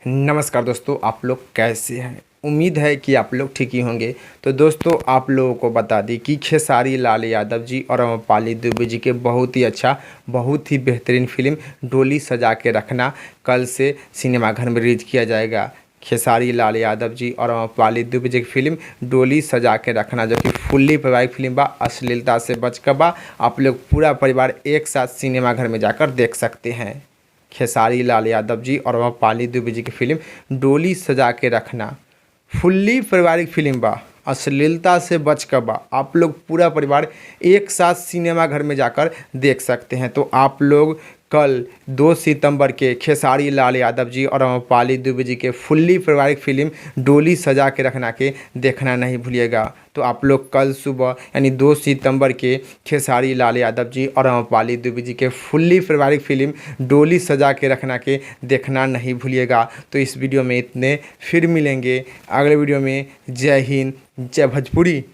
नमस्कार दोस्तों, आप लोग कैसे हैं। उम्मीद है कि आप लोग ठीक ही होंगे। तो दोस्तों, आप लोगों को बता दें कि खेसारी लाल यादव जी और अम्रपाली दुबे जी के बहुत ही अच्छा, बहुत ही बेहतरीन फिल्म डोली सजा के रखना कल से सिनेमाघर में रिलीज किया जाएगा। खेसारी लाल यादव जी और अम्रपाली दुबे जी की फिल्म डोली सजा के रखना, जो कि फुल्ली पारिवारिक फिल्म बा, अश्लीलता से बच कर बा। आप लोग पूरा परिवार एक साथ सिनेमाघर में जाकर देख सकते हैं। खेसारी लाल यादव जी और अम्रपाली दुबे जी की फिल्म डोली सजा के रखना फुल्ली पारिवारिक फिल्म बा, अश्लीलता से बच कर बा। आप लोग पूरा परिवार एक साथ सिनेमाघर में जाकर देख सकते हैं। तो आप लोग कल 2 सितंबर के खेसारी लाल यादव जी और अम्रपाली दुबे जी के फुल्ली पारिवारिक फिल्म डोली सजा के रखना के देखना नहीं भूलिएगा। तो आप लोग कल सुबह यानी 2 सितंबर के खेसारी लाल यादव जी और अम्रपाली दुबे जी के फुल्ली पारिवारिक फिल्म डोली सजा के रखना के देखना नहीं भूलिएगा। तो इस वीडियो में इतने, फिर मिलेंगे अगले वीडियो में। जय हिंद, जय भोजपुरी।